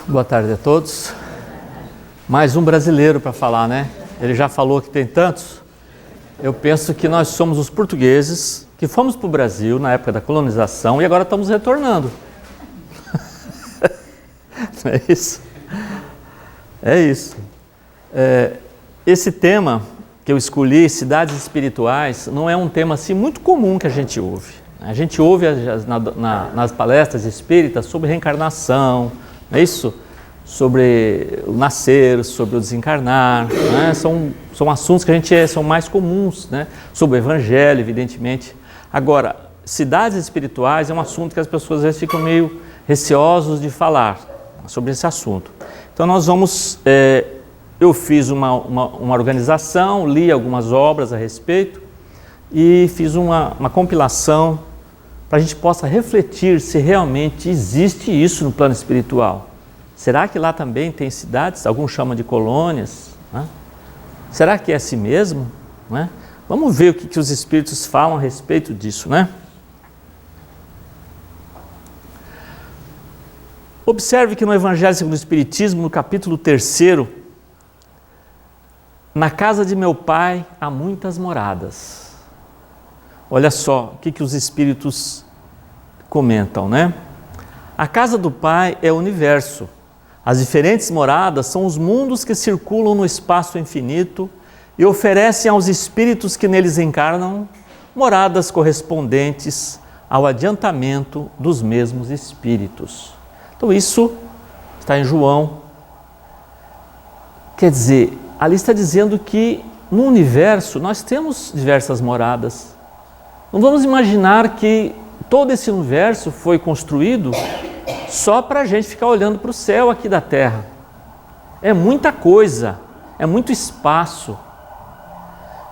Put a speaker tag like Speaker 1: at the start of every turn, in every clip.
Speaker 1: Boa tarde a todos. Mais um brasileiro para falar, né? Ele já falou que tem tantos. Eu penso que nós somos os portugueses que fomos para o Brasil na época da colonização e agora estamos retornando. Não é isso? É isso. Esse tema que eu escolhi, cidades espirituais, não é um tema assim muito comum que a gente ouve. A gente ouve nas palestras espíritas sobre reencarnação, não é isso? Sobre o nascer, sobre o desencarnar, né? São assuntos que são mais comuns, né? Sobre o evangelho, evidentemente. Agora, cidades espirituais é um assunto que as pessoas às vezes ficam meio receosos de falar sobre esse assunto. Então nós vamos, eu fiz uma organização, li algumas obras a respeito e fiz uma compilação para a gente possa refletir se realmente existe isso no plano espiritual. Será que lá também tem cidades? Alguns chamam de colônias, né? Será que é assim mesmo? Né? Vamos ver o que os espíritos falam a respeito disso, né? Observe que no Evangelho segundo o Espiritismo, no capítulo 3, na casa de meu pai há muitas moradas. Olha só o que os espíritos comentam, né? A casa do pai é o universo. As diferentes moradas são os mundos que circulam no espaço infinito e oferecem aos espíritos que neles encarnam moradas correspondentes ao adiantamento dos mesmos espíritos. Então isso está em João. Quer dizer, ali está dizendo que no universo nós temos diversas moradas. Não vamos imaginar que todo esse universo foi construído só para a gente ficar olhando para o céu aqui da Terra. É muita coisa, é muito espaço.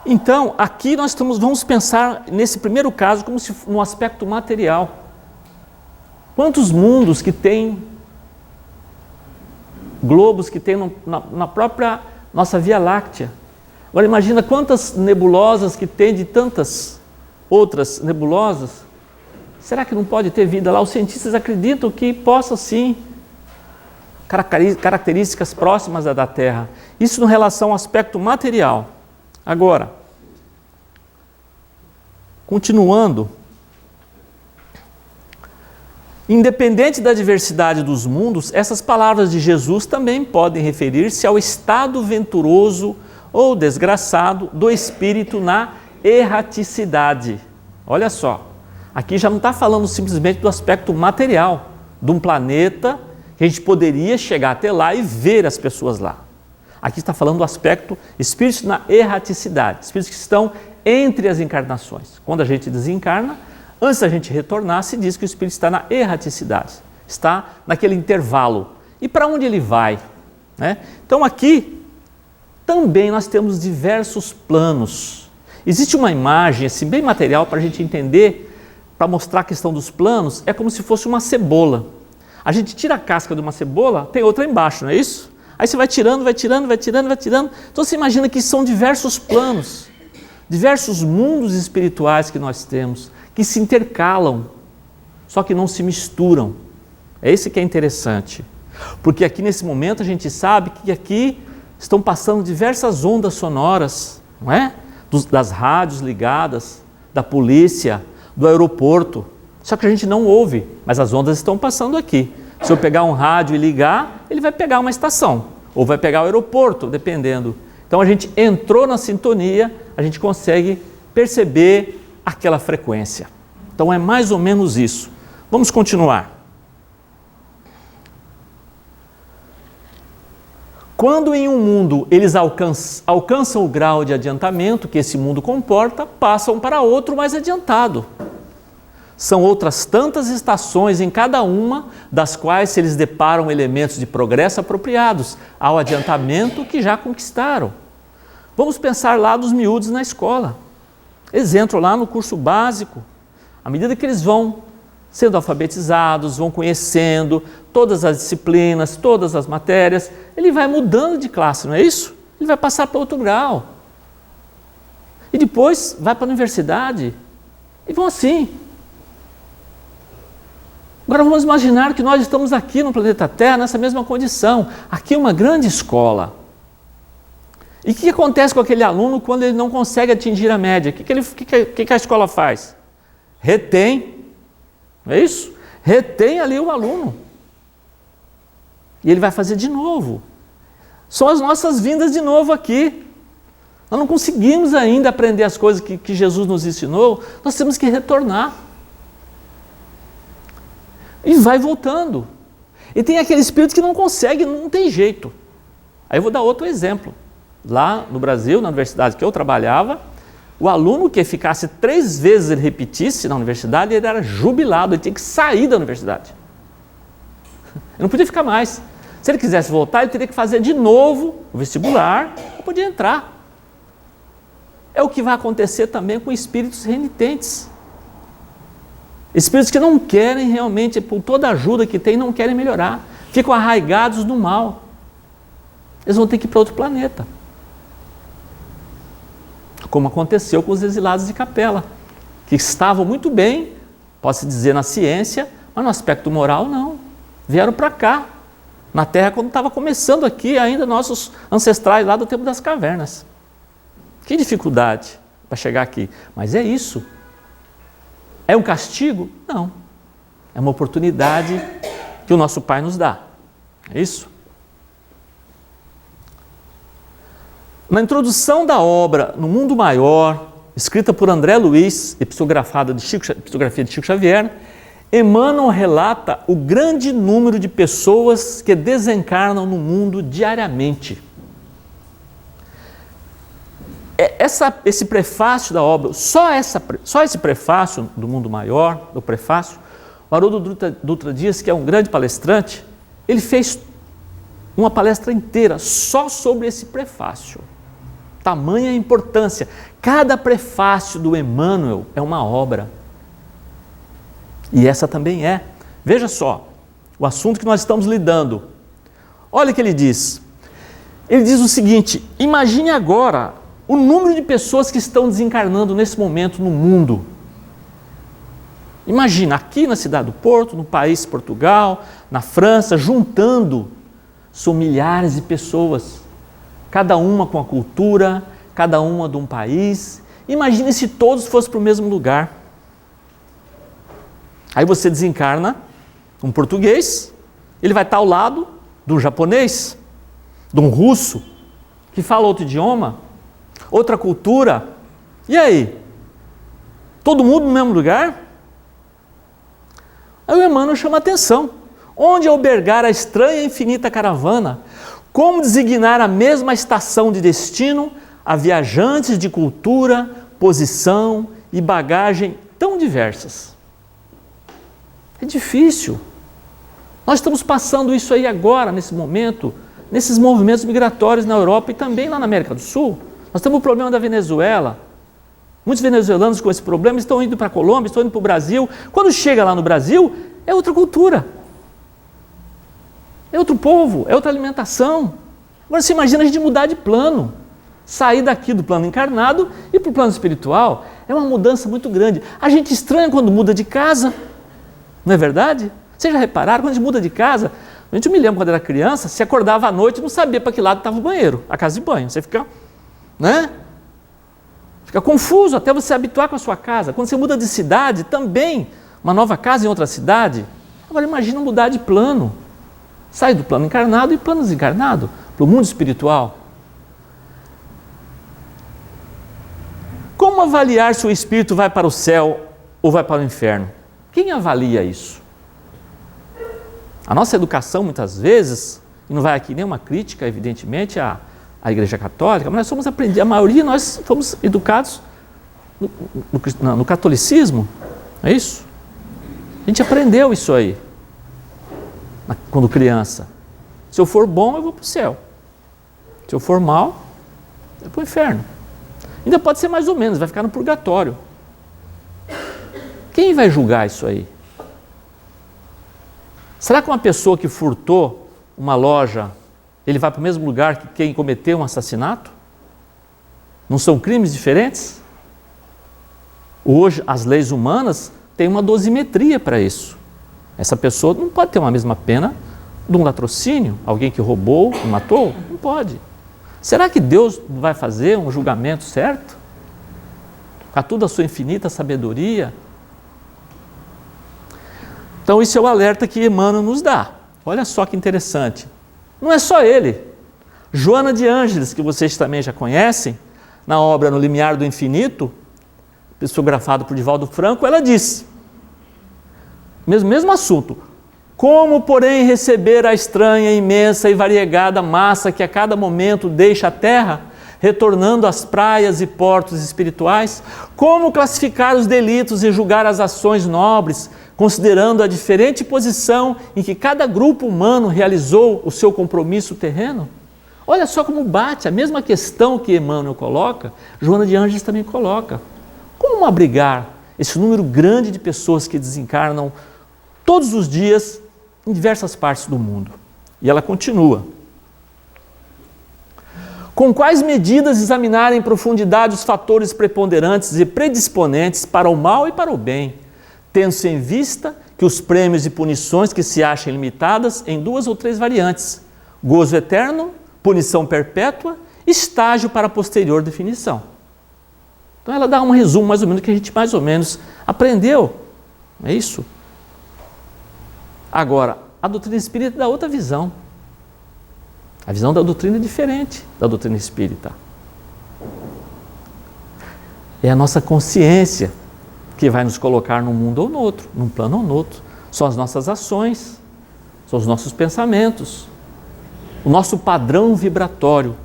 Speaker 1: Então, aqui nós vamos pensar nesse primeiro caso como se no aspecto material. Quantos mundos que tem, globos que tem na própria nossa Via Láctea. Agora imagina quantas nebulosas que tem de tantas outras nebulosas. Será que não pode ter vida lá? Os cientistas acreditam que possa sim, características próximas da Terra. Isso em relação ao aspecto material. Agora, continuando, independente da diversidade dos mundos, essas palavras de Jesus também podem referir-se ao estado venturoso ou desgraçado do espírito na erraticidade. Olha só, aqui já não está falando simplesmente do aspecto material de um planeta que a gente poderia chegar até lá e ver as pessoas lá. Aqui está falando do aspecto espíritos na erraticidade, espíritos que estão entre as encarnações. Quando a gente desencarna, antes da gente retornar, se diz que o espírito está na erraticidade, está naquele intervalo. E para onde ele vai? Né? Então aqui também nós temos diversos planos. Existe uma imagem assim, bem material para a gente entender, para mostrar a questão dos planos, é como se fosse uma cebola. A gente tira a casca de uma cebola, tem outra embaixo, não é isso? Aí você vai tirando, vai tirando, vai tirando, vai tirando. Então você imagina que são diversos planos, diversos mundos espirituais que nós temos, que se intercalam, só que não se misturam. É isso que é interessante. Porque aqui nesse momento a gente sabe que aqui estão passando diversas ondas sonoras, não é? Das rádios ligadas, da polícia, do aeroporto. Só que a gente não ouve, mas as ondas estão passando aqui. Se eu pegar um rádio e ligar, ele vai pegar uma estação, ou vai pegar o aeroporto, dependendo. Então a gente entrou na sintonia, a gente consegue perceber aquela frequência. Então é mais ou menos isso. Vamos continuar. Quando em um mundo eles alcançam o grau de adiantamento que esse mundo comporta, passam para outro mais adiantado. São outras tantas estações em cada uma, das quais se eles deparam elementos de progresso apropriados ao adiantamento que já conquistaram. Vamos pensar lá dos miúdos na escola. Eles entram lá no curso básico. À medida que eles vão sendo alfabetizados, vão conhecendo todas as disciplinas, todas as matérias, ele vai mudando de classe, não é isso? Ele vai passar para outro grau. E depois vai para a universidade. E vão assim. Agora Agora vamos imaginar que nós estamos aqui no planeta Terra nessa mesma condição. Aqui é uma grande escola. E o que acontece com aquele aluno quando ele não consegue atingir a média? O que a escola faz? Retém, não é isso? Retém ali o aluno. E ele vai fazer de novo. São as nossas vindas de novo aqui. Nós não conseguimos ainda aprender as coisas que Jesus nos ensinou, nós temos que retornar. E vai voltando. E tem aquele espírito que não consegue, não tem jeito. Aí eu vou dar outro exemplo. Lá no Brasil, na universidade que eu trabalhava, o aluno que ficasse 3 vezes ele repetisse na universidade, ele era jubilado, ele tinha que sair da universidade. Ele não podia ficar mais. Se ele quisesse voltar, ele teria que fazer de novo o vestibular para poder entrar. É o que vai acontecer também com espíritos renitentes. Espíritos que não querem realmente, por toda a ajuda que tem, não querem melhorar. Ficam arraigados no mal. Eles vão ter que ir para outro planeta. Como aconteceu com os exilados de Capela, que estavam muito bem, pode-se dizer na ciência, mas no aspecto moral não. Vieram para cá, na Terra, quando estava começando aqui ainda nossos ancestrais lá do tempo das cavernas. Que dificuldade para chegar aqui. Mas é isso. É um castigo? Não. É uma oportunidade que o nosso Pai nos dá. É isso? Na introdução da obra No Mundo Maior, escrita por André Luiz e psicografia de Chico Xavier, Emmanuel relata o grande número de pessoas que desencarnam no mundo diariamente. Esse prefácio da obra, só esse prefácio do Mundo Maior, do prefácio, o Haroldo Dutra Dias, que é um grande palestrante, ele fez uma palestra inteira só sobre esse prefácio. Tamanha importância. Cada prefácio do Emmanuel é uma obra. E essa também é. Veja só, o assunto que nós estamos lidando. Olha o que ele diz. Ele diz o seguinte: imagine agora o número de pessoas que estão desencarnando nesse momento no mundo. Imagina, aqui na cidade do Porto, no país Portugal, na França, juntando, são milhares de pessoas, cada uma com a cultura, cada uma de um país. Imagine se todos fossem para o mesmo lugar. Aí você desencarna um português, ele vai estar ao lado de um japonês, de um russo, que fala outro idioma, outra cultura. E aí? Todo mundo no mesmo lugar? Aí o Emmanuel chama a atenção. Onde albergar a estranha e infinita caravana? Como designar a mesma estação de destino a viajantes de cultura, posição e bagagem tão diversas? É difícil. Nós estamos passando isso aí agora, nesse momento, nesses movimentos migratórios na Europa e também lá na América do Sul. Nós temos o problema da Venezuela. Muitos venezuelanos com esse problema estão indo para a Colômbia, estão indo para o Brasil. Quando chega lá no Brasil, é outra cultura. É outro povo, é outra alimentação. Agora você imagina a gente mudar de plano. Sair daqui do plano encarnado e para o plano espiritual. É uma mudança muito grande. A gente estranha quando muda de casa. Não é verdade? Vocês já repararam? Quando a gente muda de casa, a gente me lembra quando era criança, se acordava à noite e não sabia para que lado estava o banheiro, a casa de banho. Você fica, né? Fica confuso até você se habituar com a sua casa. Quando você muda de cidade, também, uma nova casa em outra cidade. Agora imagina mudar de plano. Sai do plano encarnado e plano desencarnado, para o mundo espiritual. Como avaliar se o espírito vai para o céu ou vai para o inferno? Quem avalia isso? A nossa educação, muitas vezes, e não vai aqui nenhuma crítica, evidentemente, à Igreja Católica, mas nós somos aprendidos, a maioria nós fomos educados no catolicismo, é isso? A gente aprendeu isso aí, quando criança. Se eu for bom, eu vou para o céu. Se eu for mal, eu vou para o inferno. Ainda pode ser mais ou menos, vai ficar no purgatório. Quem vai julgar isso aí? Será que uma pessoa que furtou uma loja, ele vai para o mesmo lugar que quem cometeu um assassinato? Não são crimes diferentes? Hoje, as leis humanas têm uma dosimetria para isso. Essa pessoa não pode ter uma mesma pena de um latrocínio, alguém que roubou e matou? Não pode. Será que Deus vai fazer um julgamento certo? Com toda a sua infinita sabedoria? Então, isso é o alerta que Emmanuel nos dá. Olha só que interessante. Não é só ele. Joana de Ângeles, que vocês também já conhecem, na obra No Limiar do Infinito, psicografado por Divaldo Franco, ela diz, mesmo assunto, como, porém, receber a estranha, imensa e variegada massa que a cada momento deixa a Terra, retornando às praias e portos espirituais? Como classificar os delitos e julgar as ações nobres, considerando a diferente posição em que cada grupo humano realizou o seu compromisso terreno? Olha só como bate, a mesma questão que Emmanuel coloca, Joana de Ângeles também coloca. Como abrigar esse número grande de pessoas que desencarnam todos os dias em diversas partes do mundo? E ela continua. Com quais medidas examinar em profundidade os fatores preponderantes e predisponentes para o mal e para o bem, tendo-se em vista que os prêmios e punições que se acham limitadas em 2 ou 3 variantes: gozo eterno, punição perpétua, estágio para posterior definição. Então ela dá um resumo mais ou menos do que a gente mais ou menos aprendeu. É isso? Agora, a doutrina espírita dá outra visão. A visão da doutrina é diferente da doutrina espírita. É a nossa consciência que vai nos colocar num mundo ou no outro, num plano ou no outro. São as nossas ações, são os nossos pensamentos, o nosso padrão vibratório.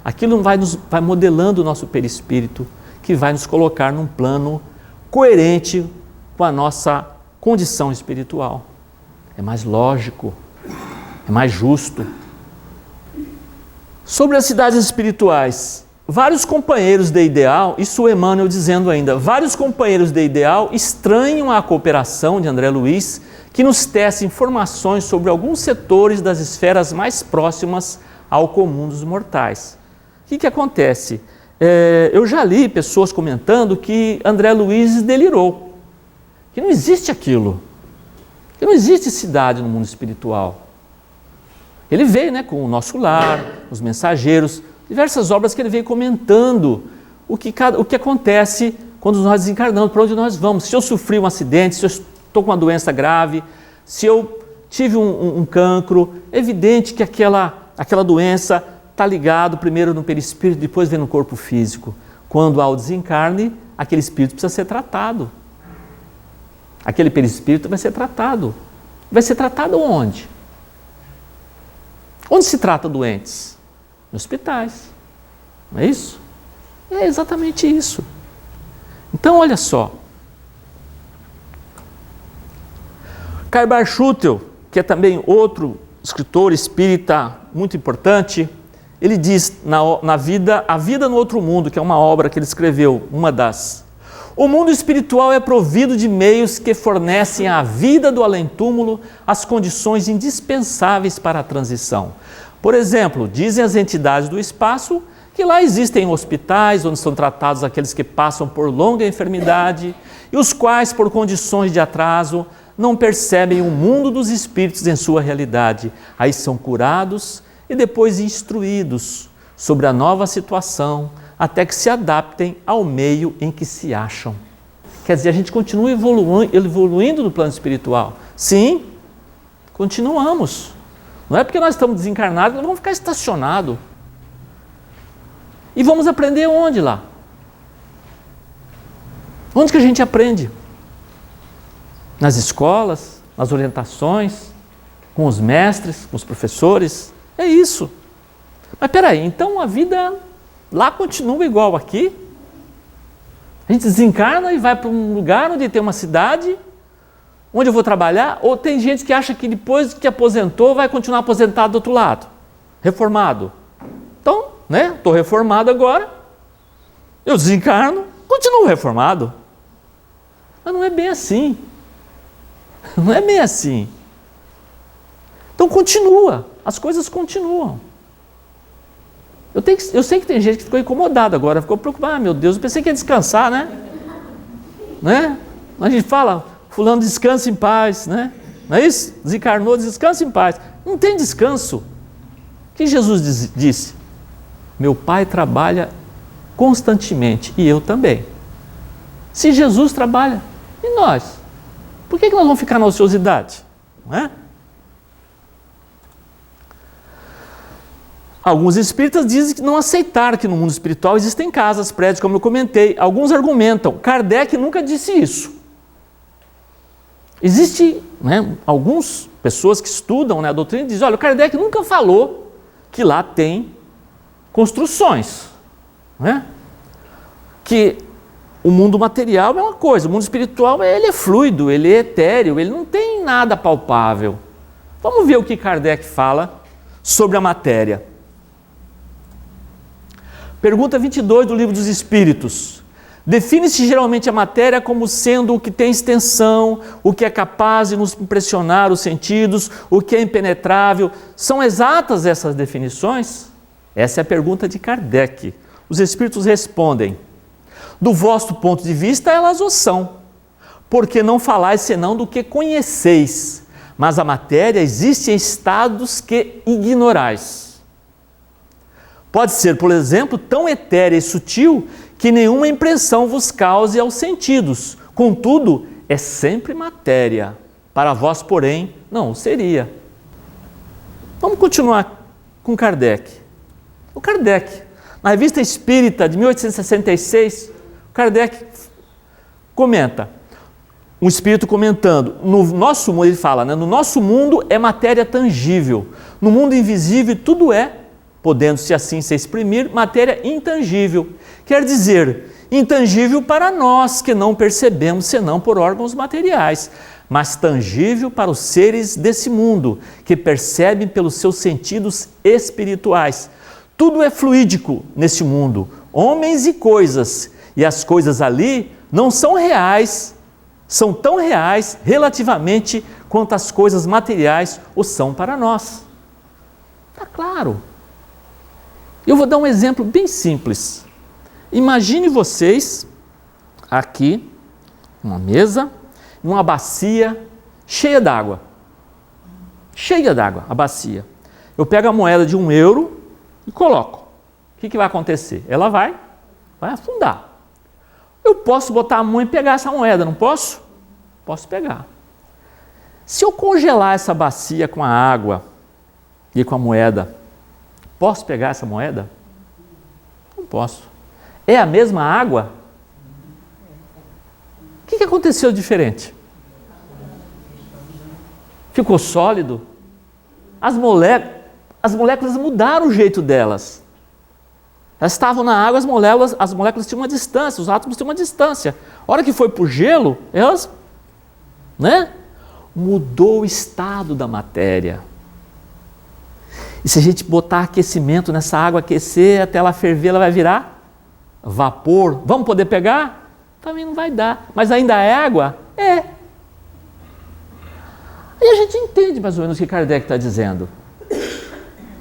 Speaker 1: Aquilo vai modelando o nosso perispírito, que vai nos colocar num plano coerente com a nossa condição espiritual. É mais lógico, é mais justo. Sobre as cidades espirituais, vários companheiros de ideal, isso o Emmanuel dizendo ainda, vários companheiros de ideal estranham a cooperação de André Luiz, que nos tece informações sobre alguns setores das esferas mais próximas ao comum dos mortais. O que acontece? Eu já li pessoas comentando que André Luiz delirou, que não existe aquilo, que não existe cidade no mundo espiritual. Ele veio com o Nosso Lar, os Mensageiros, diversas obras que ele veio comentando o que acontece quando nós desencarnamos, para onde nós vamos. Se eu sofri um acidente, se eu estou com uma doença grave, se eu tive um cancro, é evidente que aquela doença está ligado primeiro no perispírito, depois vem no corpo físico. Quando há o desencarne, aquele espírito precisa ser tratado. Aquele perispírito vai ser tratado. Vai ser tratado onde? Onde se trata doentes? Em hospitais. Não é isso? É exatamente isso. Então, olha só. Karl Schutel, que é também outro escritor espírita muito importante, ele diz A Vida no Outro Mundo, que é uma obra que ele escreveu, o mundo espiritual é provido de meios que fornecem à vida do além-túmulo as condições indispensáveis para a transição. Por exemplo, dizem as entidades do espaço que lá existem hospitais onde são tratados aqueles que passam por longa enfermidade e os quais, por condições de atraso, não percebem o mundo dos espíritos em sua realidade. Aí são curados e depois instruídos sobre a nova situação, até que se adaptem ao meio em que se acham. Quer dizer, a gente continua evoluindo no plano espiritual. Sim, continuamos. Não é porque nós estamos desencarnados que nós vamos ficar estacionados. E vamos aprender onde lá? Onde que a gente aprende? Nas escolas, nas orientações, com os mestres, com os professores. É isso. Mas peraí, então a vida lá continua igual aqui? A gente desencarna e vai para um lugar onde tem uma cidade, onde eu vou trabalhar? Ou tem gente que acha que depois que aposentou vai continuar aposentado do outro lado, reformado? Então, estou reformado agora, eu desencarno, continuo reformado. Mas não é bem assim. Não é bem assim. Então continua, as coisas continuam. Eu sei que tem gente que ficou incomodada agora, ficou preocupada. Meu Deus, eu pensei que ia descansar, né? A gente fala, fulano descansa em paz, né? Não é isso? Desencarnou, descansa em paz. Não tem descanso. O que Jesus disse? Meu Pai trabalha constantemente e eu também. Se Jesus trabalha, e nós? Por que nós vamos ficar na ociosidade? Não é? Alguns espíritas dizem que não aceitaram que no mundo espiritual existem casas, prédios, como eu comentei. Alguns argumentam. Kardec nunca disse isso. Existe, algumas pessoas que estudam, a doutrina e dizem, olha, o Kardec nunca falou que lá tem construções. Que o mundo material é uma coisa, o mundo espiritual ele é fluido, ele é etéreo, ele não tem nada palpável. Vamos ver o que Kardec fala sobre a matéria. Pergunta 22 do Livro dos Espíritos. Define-se geralmente a matéria como sendo o que tem extensão, o que é capaz de nos impressionar os sentidos, o que é impenetrável. São exatas essas definições? Essa é a pergunta de Kardec. Os Espíritos respondem, do vosso ponto de vista elas o são, porque não falais senão do que conheceis, mas a matéria existe em estados que ignorais. Pode ser, por exemplo, tão etérea e sutil que nenhuma impressão vos cause aos sentidos. Contudo, é sempre matéria. Para vós, porém, não seria. Vamos continuar com Kardec. O Kardec, na Revista Espírita de 1866, Kardec comenta, um espírito comentando, no nosso mundo, ele fala, no nosso mundo é matéria tangível, no mundo invisível tudo é, podendo-se assim se exprimir, matéria intangível. Quer dizer, intangível para nós que não percebemos senão por órgãos materiais, mas tangível para os seres desse mundo, que percebem pelos seus sentidos espirituais. Tudo é fluídico neste mundo, homens e coisas, e as coisas ali não são reais, são tão reais relativamente quanto as coisas materiais o são para nós. Está claro. Eu vou dar um exemplo bem simples. Imagine vocês aqui, uma mesa, uma bacia cheia d'água. Cheia d'água, a bacia. Eu pego a moeda de €1 e coloco. O que vai acontecer? Ela vai afundar. Eu posso botar a mão e pegar essa moeda, não posso? Posso pegar. Se eu congelar essa bacia com a água e com a moeda, posso pegar essa moeda? Não posso. É a mesma água? O que aconteceu diferente? Ficou sólido? As moléculas mudaram o jeito delas. Elas estavam na água, as moléculas tinham uma distância, os átomos tinham uma distância. A hora que foi para o gelo, elas, mudou o estado da matéria. E se a gente botar aquecimento nessa água, aquecer até ela ferver, ela vai virar vapor. Vamos poder pegar? Também não vai dar. Mas ainda é água? É. Aí a gente entende mais ou menos o que Kardec está dizendo.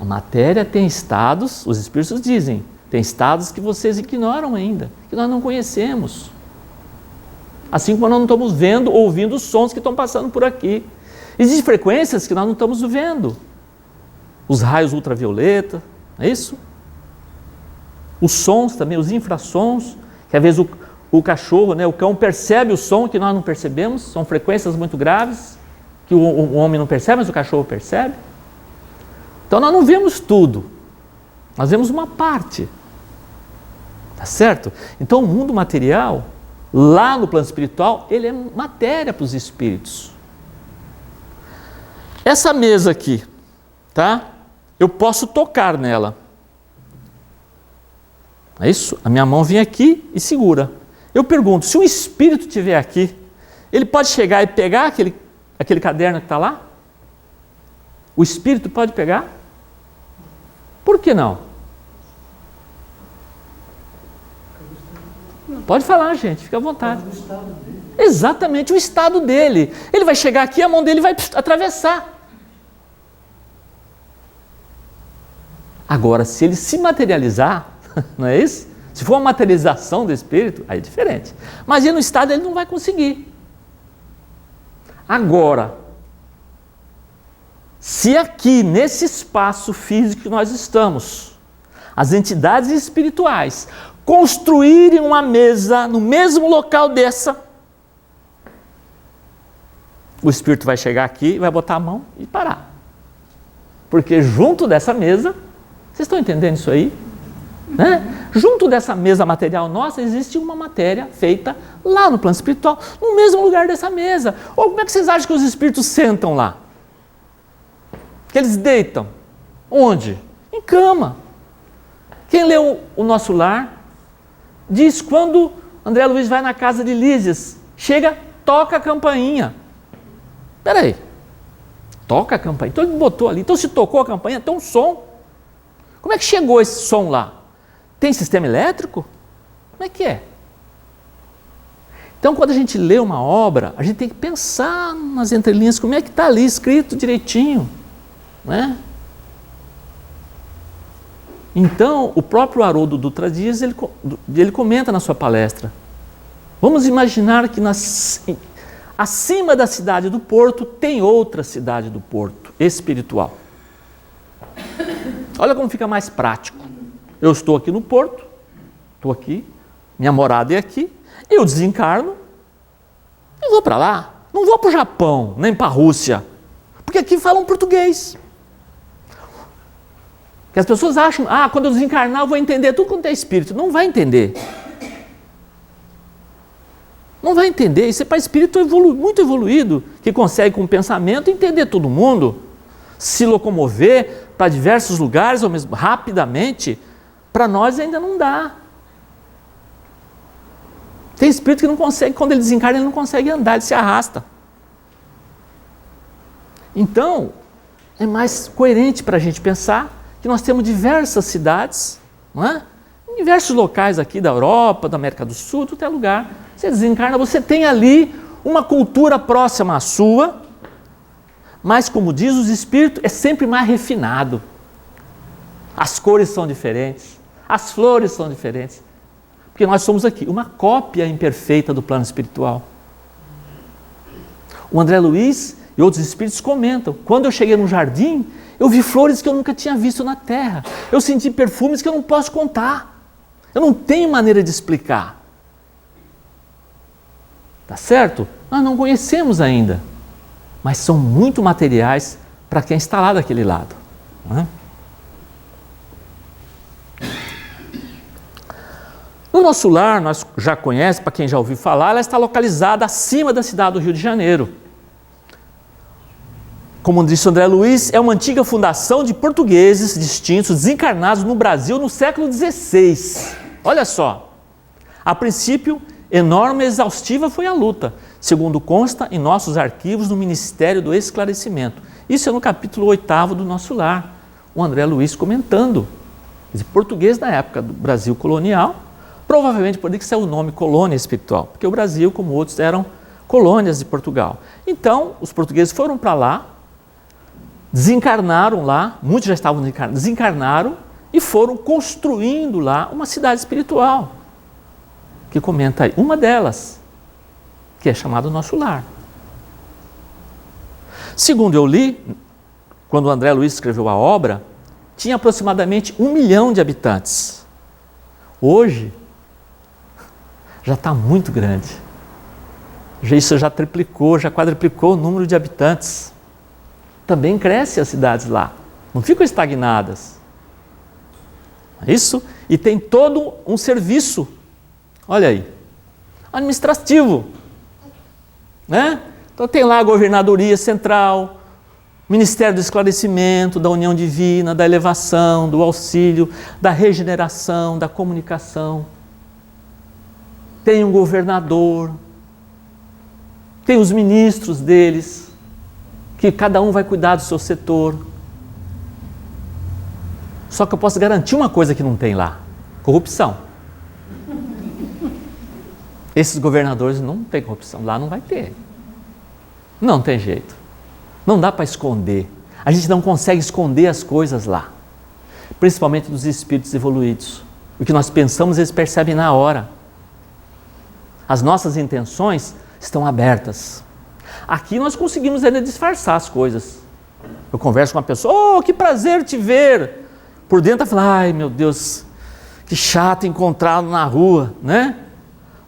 Speaker 1: A matéria tem estados, os espíritos dizem, tem estados que vocês ignoram ainda, que nós não conhecemos. Assim como nós não estamos vendo, ouvindo os sons que estão passando por aqui. Existem frequências que nós não estamos vendo. Os raios ultravioleta, não é isso? Os sons também, os infrassons, que às vezes o cachorro, o cão percebe o som que nós não percebemos, são frequências muito graves, que o homem não percebe, mas o cachorro percebe. Então nós não vemos tudo, nós vemos uma parte, tá certo? Então o mundo material, lá no plano espiritual, ele é matéria para os espíritos. Essa mesa aqui, tá? Eu posso tocar nela. É isso? A minha mão vem aqui e segura. Eu pergunto, se um espírito estiver aqui, ele pode chegar e pegar aquele caderno que está lá? O espírito pode pegar? Por que não? Pode falar, gente, fica à vontade. Exatamente o estado dele. Ele vai chegar aqui, a mão dele vai atravessar. Agora, se ele se materializar, não é isso? Se for uma materialização do espírito, aí é diferente. Mas no estado ele não vai conseguir. Agora, Se aqui, nesse espaço físico que nós estamos, as entidades espirituais construírem uma mesa no mesmo local dessa, o espírito vai chegar aqui e vai botar a mão e parar. Porque junto dessa mesa, vocês estão entendendo isso aí? Né? Junto dessa mesa material nossa, existe uma matéria feita lá no plano espiritual, no mesmo lugar dessa mesa. Ou como é que vocês acham que os espíritos sentam lá? Que eles deitam? Onde? Em cama. Quem leu o Nosso Lar diz quando André Luiz vai na casa de Lísias, chega, toca a campainha. Espera aí, toca a campainha. Então ele botou ali, então se tocou a campainha, tem um som. Como é que chegou esse som lá? Tem sistema elétrico? Como é que é? Então quando a gente lê uma obra, a gente tem que pensar nas entrelinhas, como é que está ali escrito direitinho, né? Então, o próprio Haroldo Dutra Dias, ele comenta na sua palestra, vamos imaginar que acima da cidade do Porto tem outra cidade do Porto, espiritual. Olha como fica mais prático. Eu estou aqui no Porto, estou aqui, minha morada é aqui, eu desencarno e vou para lá. Não vou para o Japão, nem para a Rússia, porque aqui falam português. Que as pessoas acham, quando eu desencarnar eu vou entender tudo quanto é espírito. Não vai entender. Não vai entender. Isso é para espírito muito evoluído, que consegue com o pensamento entender todo mundo, se locomover para diversos lugares ao mesmo rapidamente. Para nós ainda não dá. Tem espírito que não consegue, quando ele desencarna, ele não consegue andar, ele se arrasta. Então, é mais coerente para a gente pensar que nós temos diversas cidades, não é? Em diversos locais aqui da Europa, da América do Sul, tudo é lugar. Você desencarna, você tem ali uma cultura próxima à sua, mas como diz os espíritos, é sempre mais refinado. As cores são diferentes, as flores são diferentes, porque nós somos aqui uma cópia imperfeita do plano espiritual. O André Luiz e outros espíritos comentam, quando eu cheguei no jardim, eu vi flores que eu nunca tinha visto na terra. Eu senti perfumes que eu não posso contar. Eu não tenho maneira de explicar. Tá certo? Nós não conhecemos ainda. Mas são muito materiais para quem está lá daquele lado. Não é? No Nosso Lar, nós já conhecemos, para quem já ouviu falar, ela está localizada acima da cidade do Rio de Janeiro. Como disse André Luiz, é uma antiga fundação de portugueses distintos, desencarnados no Brasil no século XVI. Olha só, a princípio, enorme e exaustiva foi a luta, segundo consta em nossos arquivos no Ministério do Esclarecimento. Isso é no capítulo 8º do Nosso Lar, o André Luiz comentando. Português da época do Brasil colonial, provavelmente por isso que é o nome colônia espiritual, porque o Brasil, como outros, eram colônias de Portugal. Então, os portugueses foram para lá, desencarnaram lá, muitos já estavam desencarnaram e foram construindo lá uma cidade espiritual, que comenta aí, uma delas, que é chamada Nosso Lar. Segundo eu li, quando o André Luiz escreveu a obra, tinha aproximadamente 1 milhão de habitantes. Hoje, já está muito grande. Isso já triplicou, já quadruplicou o número de habitantes. Também crescem as cidades lá, não ficam estagnadas. Isso, e tem todo um serviço, olha aí, administrativo, né? Então tem lá a Governadoria Central, Ministério do Esclarecimento, da União Divina, da Elevação, do Auxílio, da Regeneração, da Comunicação. Tem um governador, tem os ministros deles, que cada um vai cuidar do seu setor. Só que eu posso garantir uma coisa que não tem lá: corrupção. Esses governadores não têm corrupção, lá não vai ter. Não tem jeito. Não dá para esconder. A gente não consegue esconder as coisas lá. Principalmente dos espíritos evoluídos. O que nós pensamos, eles percebem na hora. As nossas intenções estão abertas. Aqui nós conseguimos ainda disfarçar as coisas. Eu converso com uma pessoa, oh, que prazer te ver. Por dentro eu falo, ai meu Deus, que chato encontrá-lo na rua, né?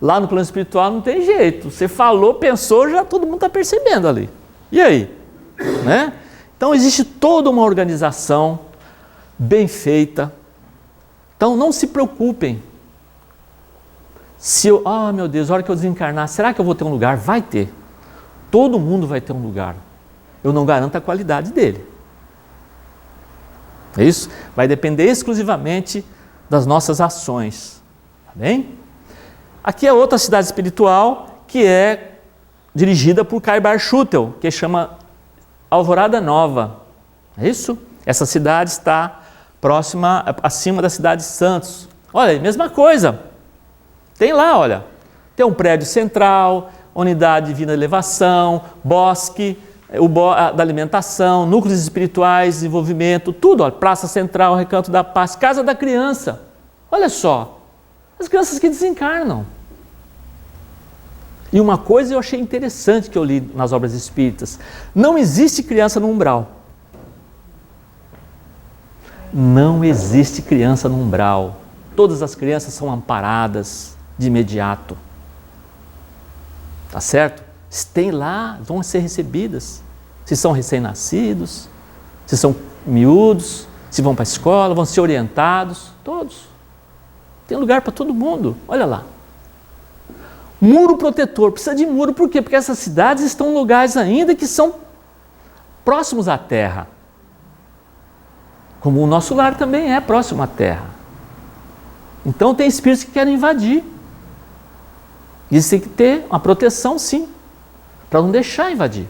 Speaker 1: Lá no plano espiritual não tem jeito. Você falou, pensou, já todo mundo está percebendo ali. E aí? Né? Então existe toda uma organização bem feita. Então não se preocupem. Se eu, meu Deus, a hora que eu desencarnar, será que eu vou ter um lugar? Vai ter. Todo mundo vai ter um lugar. Eu não garanto a qualidade dele. É isso? Vai depender exclusivamente das nossas ações. Tá bem? Aqui é outra cidade espiritual que é dirigida por Kaibar Schutel, que chama Alvorada Nova. É isso? Essa cidade está próxima, acima da cidade de Santos. Olha, mesma coisa. Tem lá, olha. Tem um prédio central, unidade de divina elevação, bosque, da alimentação, núcleos espirituais, desenvolvimento, tudo. Olha, Praça Central, Recanto da Paz, Casa da Criança. Olha só. As crianças que desencarnam. E uma coisa eu achei interessante que eu li nas obras espíritas. Não existe criança no umbral. Não existe criança no umbral. Todas as crianças são amparadas de imediato. Tá certo? Se tem lá, vão ser recebidas. Se são recém-nascidos, se são miúdos, se vão para a escola, vão ser orientados, todos. Tem lugar para todo mundo. Olha lá. Muro protetor, precisa de muro, por quê? Porque essas cidades estão em lugares ainda que são próximos à terra. Como o nosso lar também é próximo à terra. Então tem espíritos que querem invadir. Isso tem que ter uma proteção, sim, para não deixar invadir.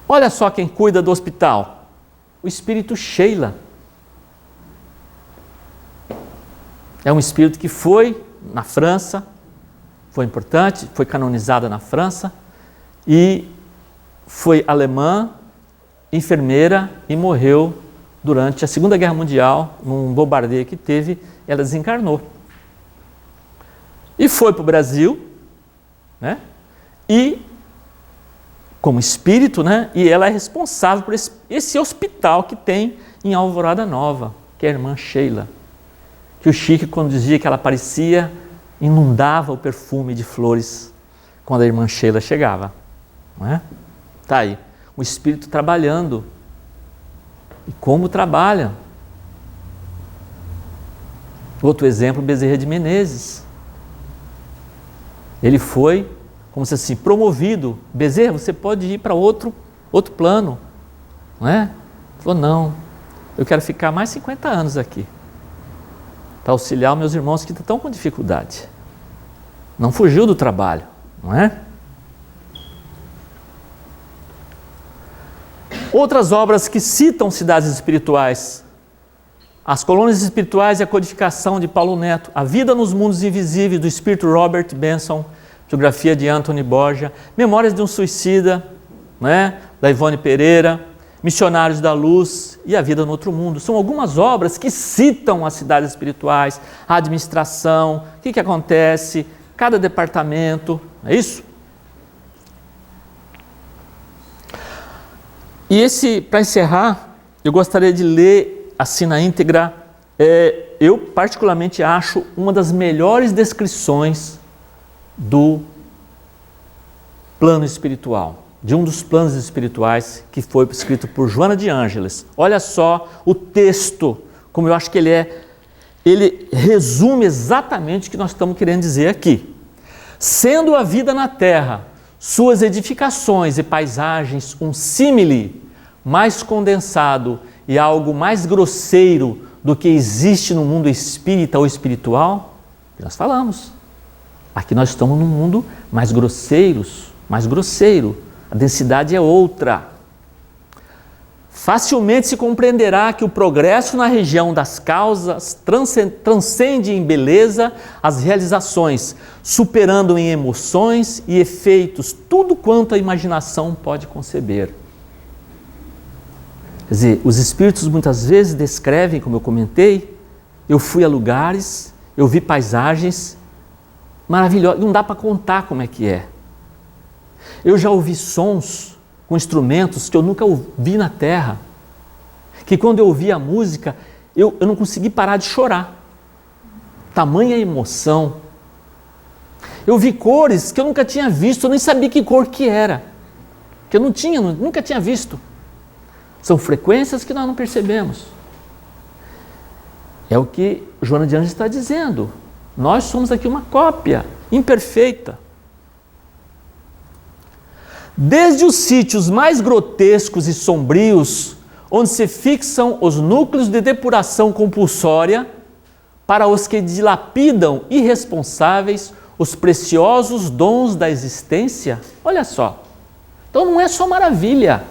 Speaker 1: Olha só quem cuida do hospital. O espírito Sheila. É um espírito que foi na França, foi importante, foi canonizada na França e foi alemã, enfermeira e morreu durante a Segunda Guerra Mundial, num bombardeio que teve, ela desencarnou. E foi para o Brasil, né? E como espírito, né? E ela é responsável por esse hospital que tem em Alvorada Nova, que é a irmã Sheila. Que o Chico, quando dizia que ela aparecia, inundava o perfume de flores quando a irmã Sheila chegava. Não é? Tá aí, o espírito trabalhando. E como trabalha? Outro exemplo, Bezerra de Menezes. Ele foi, como se assim, promovido. Bezerra, você pode ir para outro plano. Não é? Ele falou, não, eu quero ficar mais 50 anos aqui. Para auxiliar meus irmãos que estão com dificuldade. Não fugiu do trabalho, não é? Outras obras que citam cidades espirituais. As Colônias Espirituais e a Codificação de Paulo Neto. A Vida nos Mundos Invisíveis do Espírito Robert Benson. Biografia de Anthony Borgia. Memórias de um Suicida, né? Da Ivone Pereira. Missionários da Luz e A Vida no Outro Mundo. São algumas obras que citam as cidades espirituais, a administração, o que acontece, cada departamento, é isso? E para encerrar, eu gostaria de ler assim na íntegra, eu particularmente acho uma das melhores descrições do plano espiritual. De um dos planos espirituais que foi escrito por Joana de Ângeles. Olha só o texto, como eu acho que ele resume exatamente o que nós estamos querendo dizer aqui. Sendo a vida na terra, suas edificações e paisagens, um símile mais condensado e algo mais grosseiro do que existe no mundo espírita ou espiritual, nós falamos. Aqui nós estamos num mundo mais grosseiro. A densidade é outra. Facilmente se compreenderá que o progresso na região das causas transcende em beleza as realizações, superando em emoções e efeitos tudo quanto a imaginação pode conceber. Quer dizer, os espíritos muitas vezes descrevem, como eu comentei, eu fui a lugares, eu vi paisagens maravilhosas, não dá para contar como é que é. Eu já ouvi sons com instrumentos que eu nunca ouvi na terra, que quando eu ouvi a música, eu não consegui parar de chorar. Tamanha emoção. Eu vi cores que eu nunca tinha visto, eu nem sabia que cor que era, que eu nunca tinha visto. São frequências que nós não percebemos. É o que Joana de Ângeles está dizendo. Nós somos aqui uma cópia imperfeita. Desde os sítios mais grotescos e sombrios, onde se fixam os núcleos de depuração compulsória, para os que dilapidam irresponsáveis os preciosos dons da existência. Olha só, então não é só maravilha,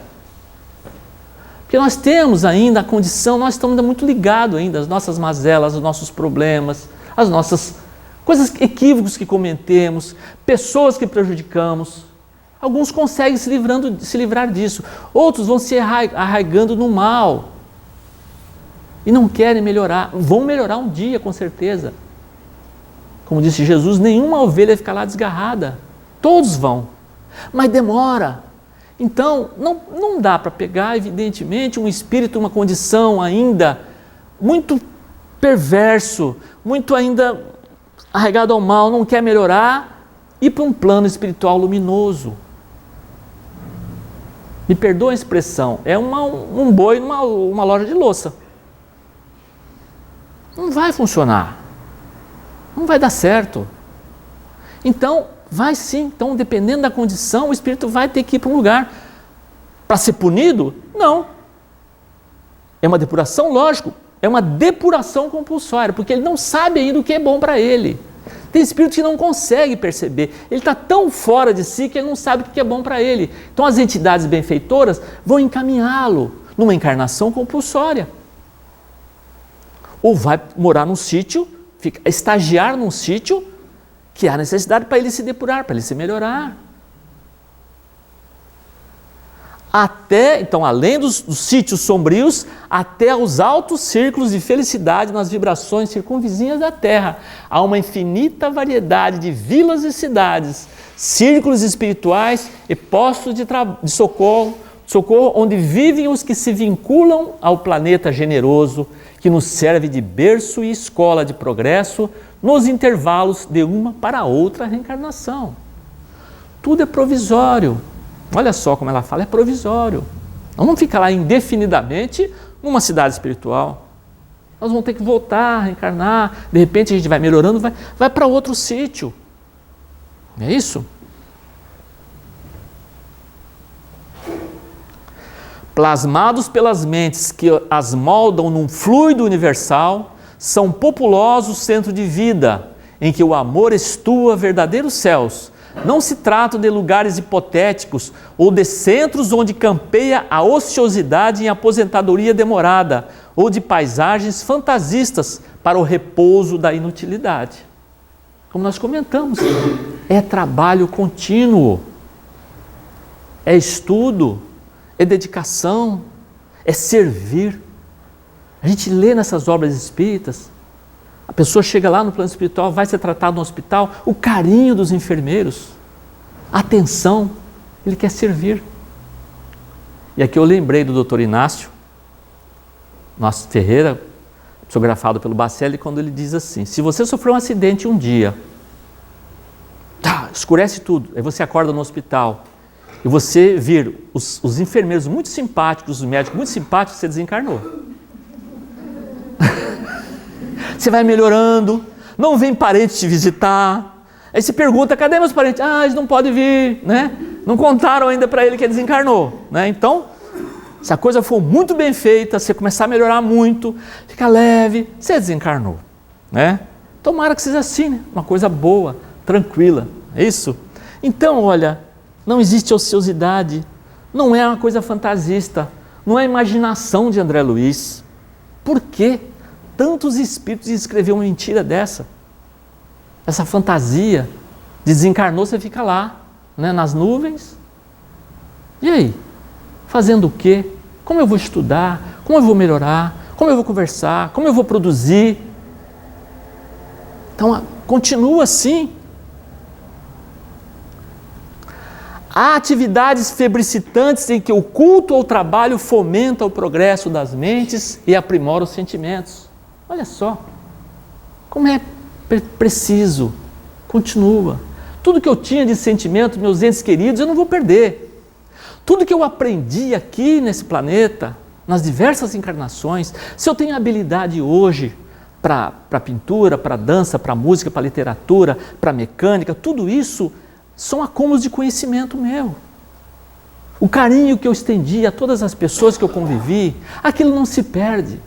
Speaker 1: porque nós temos ainda a condição, nós estamos ainda muito ligados ainda às nossas mazelas, aos nossos problemas, às nossas coisas, equívocos que cometemos, pessoas que prejudicamos. Alguns conseguem se livrar disso, outros vão se arraigando no mal e não querem melhorar. Vão melhorar um dia, com certeza. Como disse Jesus, nenhuma ovelha fica lá desgarrada. Todos vão, mas demora. Então, não dá para pegar, evidentemente, um espírito, uma condição ainda muito perverso, muito ainda arraigado ao mal, não quer melhorar, ir para um plano espiritual luminoso. Me perdoa a expressão, é um boi numa loja de louça. Não vai funcionar. Não vai dar certo. Então, vai sim. Então, dependendo da condição, o espírito vai ter que ir para um lugar. Para ser punido? Não. É uma depuração, lógico. É uma depuração compulsória, porque ele não sabe ainda o que é bom para ele. Tem espírito que não consegue perceber. Ele está tão fora de si que ele não sabe o que é bom para ele. Então, as entidades benfeitoras vão encaminhá-lo numa encarnação compulsória. Ou vai morar num sítio, estagiar num sítio que há necessidade para ele se depurar, para ele se melhorar. Então, além dos sítios sombrios, até os altos círculos de felicidade nas vibrações circunvizinhas da Terra. Há uma infinita variedade de vilas e cidades, círculos espirituais e postos de socorro, onde vivem os que se vinculam ao planeta generoso, que nos serve de berço e escola de progresso nos intervalos de uma para outra reencarnação. Tudo é provisório. Olha só como ela fala, é provisório. Nós não fica lá indefinidamente numa cidade espiritual. Nós vamos ter que voltar, reencarnar, de repente a gente vai melhorando, vai para outro sítio. É isso? Plasmados pelas mentes que as moldam num fluido universal, são populosos centros de vida, em que o amor estua verdadeiros céus. Não se trata de lugares hipotéticos ou de centros onde campeia a ociosidade em aposentadoria demorada ou de paisagens fantasistas para o repouso da inutilidade. Como nós comentamos, é trabalho contínuo, é estudo, é dedicação, é servir. A gente lê nessas obras espíritas, a pessoa chega lá no plano espiritual, vai ser tratado no hospital, o carinho dos enfermeiros, a atenção, ele quer servir. E aqui eu lembrei do Dr. Inácio, nosso Ferreira, psicografado pelo Bacelli, quando ele diz assim: se você sofreu um acidente um dia, escurece tudo, aí você acorda no hospital, e você vir os enfermeiros muito simpáticos, os médicos muito simpáticos, você desencarnou. Você vai melhorando, não vem parente te visitar, aí você pergunta, cadê meus parentes? Eles não podem vir, né? Não contaram ainda para ele que ele desencarnou, né? Então, se a coisa for muito bem feita, você começar a melhorar muito, fica leve, você desencarnou, né? Tomara que seja assim, né? Uma coisa boa, tranquila, é isso? Então, olha, não existe ociosidade, não é uma coisa fantasista, não é a imaginação de André Luiz. Por quê? Tantos espíritos escreveram uma mentira dessa, essa fantasia, desencarnou, você fica lá, né, nas nuvens, e aí? Fazendo o quê? Como eu vou estudar? Como eu vou melhorar? Como eu vou conversar? Como eu vou produzir? Então, continua assim. Há atividades febricitantes em que o culto ou o trabalho fomenta o progresso das mentes e aprimora os sentimentos. Olha só, como é preciso. Continua. Tudo que eu tinha de sentimento, meus entes queridos, eu não vou perder. Tudo que eu aprendi aqui nesse planeta, nas diversas encarnações, se eu tenho habilidade hoje para pintura, para dança, para música, para literatura, para mecânica, tudo isso são acúmulos de conhecimento meu. O carinho que eu estendi a todas as pessoas que eu convivi, aquilo não se perde.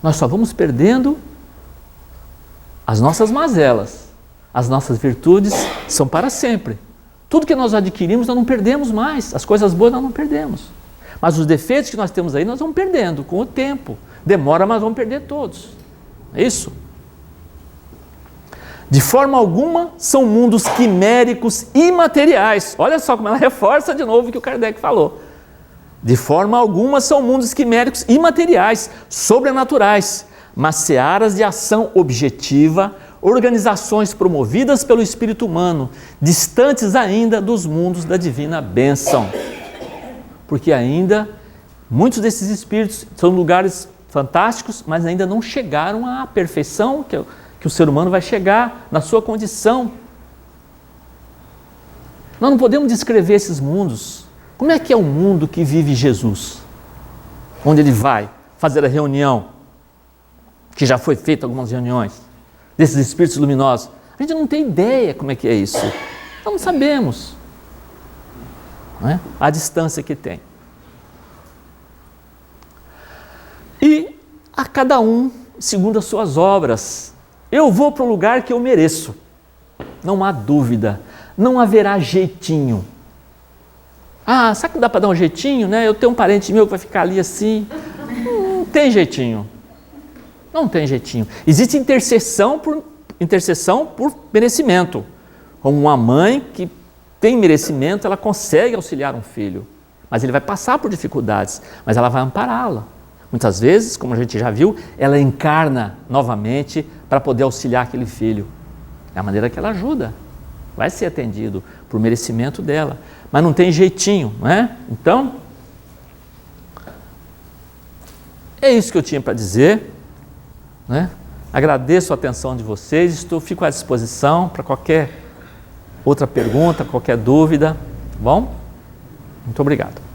Speaker 1: Nós só vamos perdendo as nossas mazelas. As nossas virtudes são para sempre. Tudo que nós adquirimos, nós não perdemos mais. As coisas boas nós não perdemos. Mas os defeitos que nós temos aí, nós vamos perdendo com o tempo. Demora, mas vamos perder todos. É isso? De forma alguma, são mundos quiméricos imateriais. Olha só como ela reforça de novo o que o Kardec falou. De forma alguma, são mundos quiméricos imateriais, sobrenaturais, mas searas de ação objetiva, organizações promovidas pelo espírito humano, distantes ainda dos mundos da divina bênção. Porque ainda, muitos desses espíritos são lugares fantásticos, mas ainda não chegaram à perfeição que o ser humano vai chegar na sua condição. Nós não podemos descrever esses mundos. Como é que é o mundo que vive Jesus? Onde ele vai fazer a reunião, que já foi feita algumas reuniões, desses espíritos luminosos. A gente não tem ideia como é que é isso. Nós não sabemos, não é? A distância que tem. E a cada um, segundo as suas obras. Eu vou para o lugar que eu mereço. Não há dúvida. Não haverá jeitinho. Ah, será que dá para dar um jeitinho, né? Eu tenho um parente meu que vai ficar ali assim. Não tem jeitinho. Não tem jeitinho. Existe intercessão por merecimento. Como uma mãe que tem merecimento, ela consegue auxiliar um filho. Mas ele vai passar por dificuldades, mas ela vai ampará-la. Muitas vezes, como a gente já viu, ela encarna novamente para poder auxiliar aquele filho. É a maneira que ela ajuda. Vai ser atendido por merecimento dela. Mas não tem jeitinho, não é? Então, é isso que eu tinha para dizer. Né? Agradeço a atenção de vocês, fico à disposição para qualquer outra pergunta, qualquer dúvida. Tá bom? Muito obrigado.